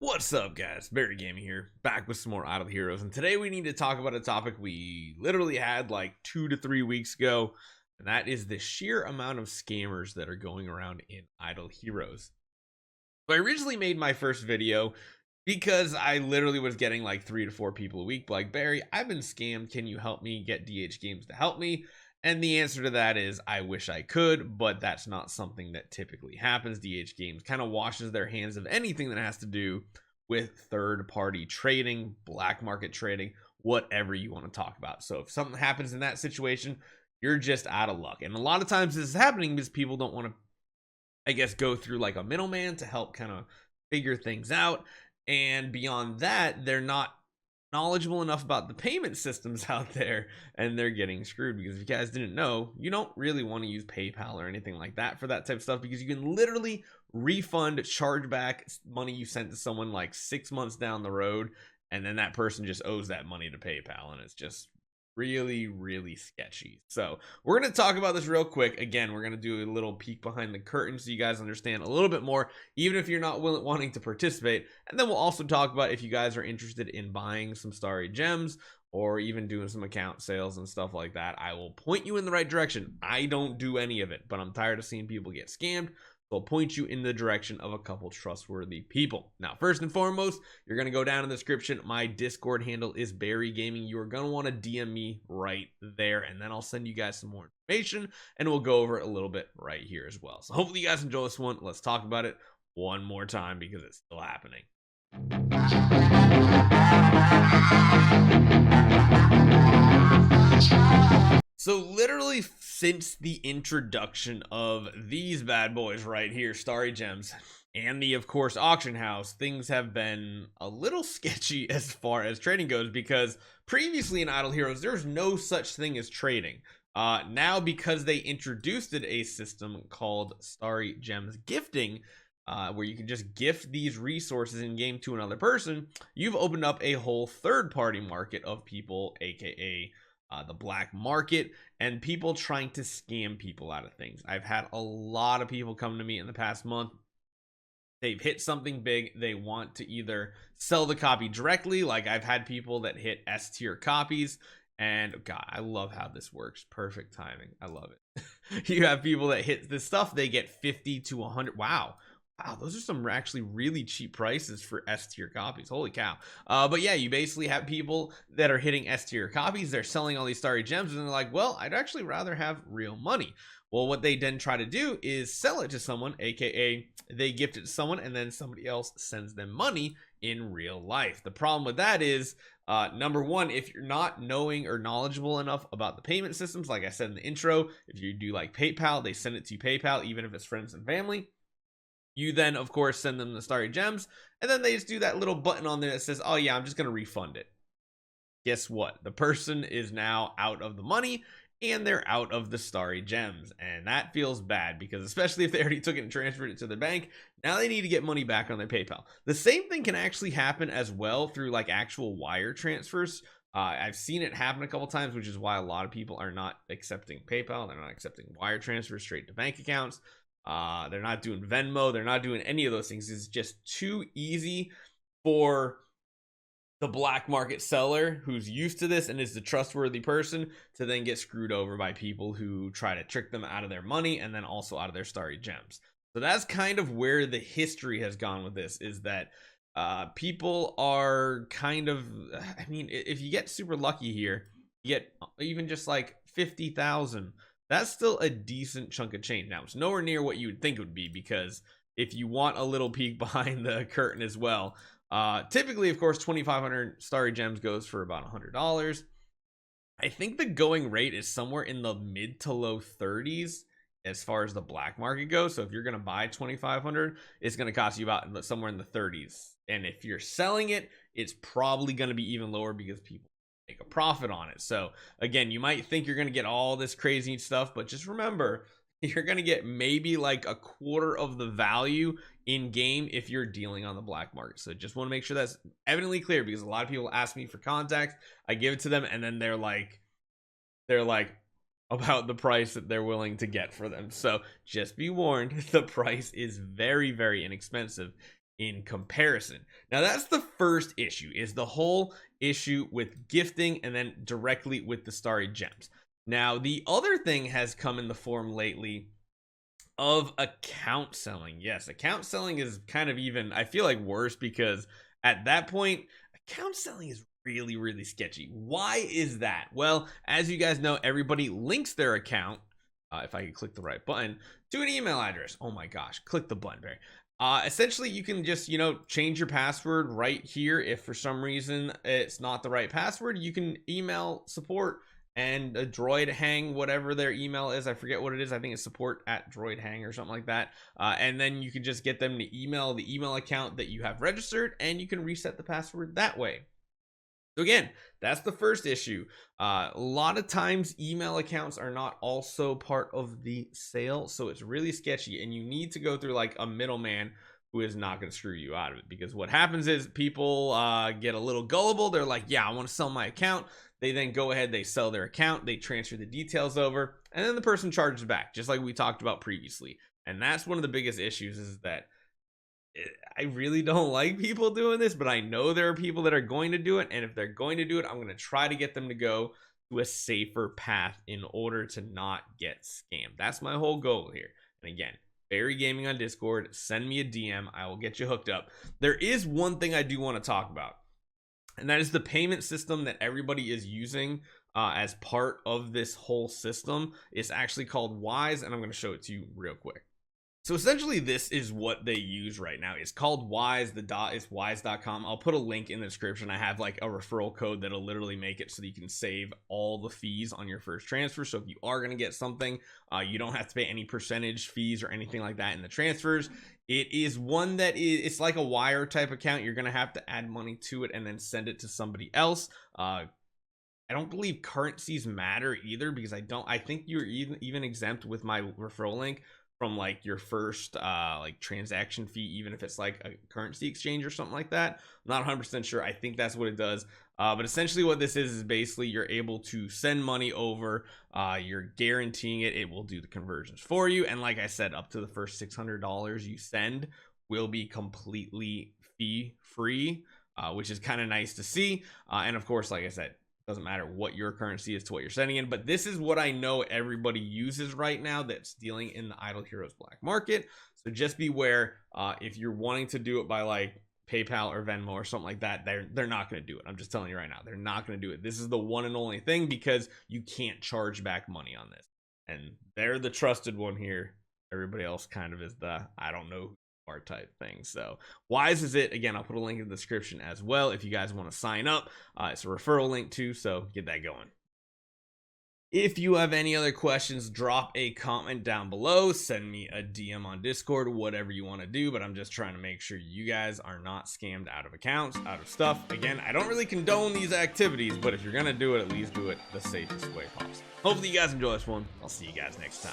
What's up, guys? Barry Gaming here, back with some more Idle Heroes, and today we need to talk about a topic we literally had like 2 to 3 weeks ago, and that is the sheer amount of scammers that are going around in Idle Heroes. So I originally made my first video because I literally was getting like 3 to 4 people a week like, Barry, I've been scammed, can you help me get DH Games to help me? And the answer to that is I wish I could, but that's not something that typically happens. DH Games kind of washes their hands of anything that has to do with third-party trading, black market trading, whatever you want to talk about. So if something happens in that situation, you're just out of luck. And a lot of times this is happening because people don't want to, I guess, go through like a middleman to help kind of figure things out. And beyond that, they're not knowledgeable enough about the payment systems out there, and they're getting screwed. Because if you guys didn't know, you don't really want to use PayPal or anything like that for that type of stuff, because you can literally refund, charge back money you sent to someone like 6 months down the road, and then that person just owes that money to PayPal, and it's just really sketchy. So we're going to talk about this real quick. Again, we're going to do a little peek behind the curtain so you guys understand a little bit more, even if you're not wanting to participate. And then we'll also talk about if you guys are interested in buying some Starry gems or even doing some account sales and stuff like that. I will point you in the right direction. I don't do any of it, but I'm tired of seeing people get scammed. They'll point you in the direction of a couple trustworthy people. Now, first and foremost, you're going to go down in the description. My Discord handle is Barry Gaming. You are going to want to DM me right there, and then I'll send you guys some more information, and we'll go over it a little bit right here as well. So hopefully you guys enjoy this one. Let's talk about it one more time because it's still happening. So literally since the introduction of these bad boys right here, Starry Gems, and the, of course, auction house, things have been a little sketchy as far as trading goes, because previously in Idle Heroes, there's no such thing as trading. Now, because they introduced a system called Starry Gems Gifting, where you can just gift these resources in game to another person, you've opened up a whole third-party market of people, aka the black market, and people trying to scam people out of things. I've had a lot of people come to me in the past month. They've hit something big. They want to either sell the copy directly, like I've had people that hit S tier copies, and God, I love how this works. Perfect timing. I love it. You have people that hit this stuff, they get 50 to 100. Wow, those are some actually really cheap prices for S tier copies. Holy cow. But yeah, you basically have people that are hitting S tier copies. They're selling all these Starry gems, and they're like, well, I'd actually rather have real money. Well, what they then try to do is sell it to someone, aka they gift it to someone, and then somebody else sends them money in real life. The problem with that is, number one, if you're not knowing or knowledgeable enough about the payment systems, like I said in the intro, if you do like PayPal, they send it to PayPal, even if it's friends and family. You then, of course, send them the Starry gems, and then they just do that little button on there that says, oh yeah, I'm just going to refund it. Guess what? The person is now out of the money, and they're out of the Starry gems, and that feels bad, because especially if they already took it and transferred it to their bank, now they need to get money back on their PayPal. The same thing can actually happen as well through like actual wire transfers. I've seen it happen a couple times, which is why a lot of people are not accepting PayPal. They're not accepting wire transfers straight to bank accounts. They're not doing Venmo. They're not doing any of those things. It's just too easy for the black market seller who's used to this and is the trustworthy person to then get screwed over by people who try to trick them out of their money and then also out of their Starry gems. So that's kind of where the history has gone with this, is that people are kind of, I mean, if you get super lucky here, you get even just like 50,000. That's still a decent chunk of change. Now, it's nowhere near what you would think it would be, because if you want a little peek behind the curtain as well, typically, of course, 2,500 Starry gems goes for about $100. I think the going rate is somewhere in the mid to low 30s as far as the black market goes. So if you're going to buy 2,500, it's going to cost you about somewhere in the 30s. And if you're selling it, it's probably going to be even lower, because people make a profit on it. So again, you might think you're going to get all this crazy stuff, but just remember, you're going to get maybe like a quarter of the value in game if you're dealing on the black market. So just want to make sure that's evidently clear, because a lot of people ask me for contacts. I give it to them, and then they're like about the price that they're willing to get for them. So just be warned, the price is very inexpensive in comparison. Now that's the first issue, is the whole issue with gifting and then directly with the Starry gems. Now the other thing has come in the form lately of account selling. Yes, account selling is kind of even, I feel like, worse, because at that point account selling is really sketchy. Why is that? Well, as you guys know, everybody links their account, if I can click the right button, to an email address. Oh my gosh, click the button, Barry. Essentially you can just, change your password right here. If for some reason it's not the right password, you can email support, and a droid hang, whatever their email is, I forget what it is, I think it's support@droidhang or something like that, and then you can just get them to email the email account that you have registered, and you can reset the password that way. So again, that's the first issue. A lot of times email accounts are not also part of the sale, so it's really sketchy, and you need to go through like a middleman who is not going to screw you out of it. Because what happens is people get a little gullible. They're like, yeah, I want to sell my account. They then go ahead, they sell their account, they transfer the details over, and then the person charges back, just like we talked about previously. And that's one of the biggest issues, is that I really don't like people doing this, but I know there are people that are going to do it. And if they're going to do it, I'm going to try to get them to go to a safer path in order to not get scammed. That's my whole goal here. And again, Barry Gaming on Discord, send me a DM. I will get you hooked up. There is one thing I do want to talk about, and that is the payment system that everybody is using as part of this whole system. It's actually called Wise, and I'm going to show it to you real quick. So essentially this is what they use right now. It's called Wise. The dot is wise.com. I'll put a link in the description. I have like a referral code that'll literally make it so that you can save all the fees on your first transfer. So if you are going to get something, you don't have to pay any percentage fees or anything like that in the transfers. It is one that it's like a wire type account. You're going to have to add money to it and then send it to somebody else. I don't believe currencies matter either, because I think you're even exempt with my referral link from like your first like transaction fee, even if it's like a currency exchange or something like that. I'm not 100% sure. I think that's what it does. But essentially what this is basically you're able to send money over. You're guaranteeing it will do the conversions for you. And like I said, up to the first $600 you send will be completely fee free, which is kind of nice to see. And of course, like I said, doesn't matter what your currency is to what you're sending in. But this is what I know everybody uses right now that's dealing in the Idle Heroes black market. So just beware. If you're wanting to do it by like PayPal or Venmo or something like that, they're not going to do it. I'm just telling you right now, they're not going to do it. This is the one and only thing, because you can't charge back money on this, and they're the trusted one here. Everybody else kind of is the I don't know part type thing. So Wise is it. Again, I'll put a link in the description as well if you guys want to sign up. It's a referral link too, so get that going. If you have any other questions, drop a comment down below, send me a DM on Discord, whatever you want to do. But I'm just trying to make sure you guys are not scammed out of accounts, out of stuff. Again, I don't really condone these activities, but if you're gonna do it, at least do it the safest way possible. Hopefully you guys enjoy this one. I'll see you guys next time.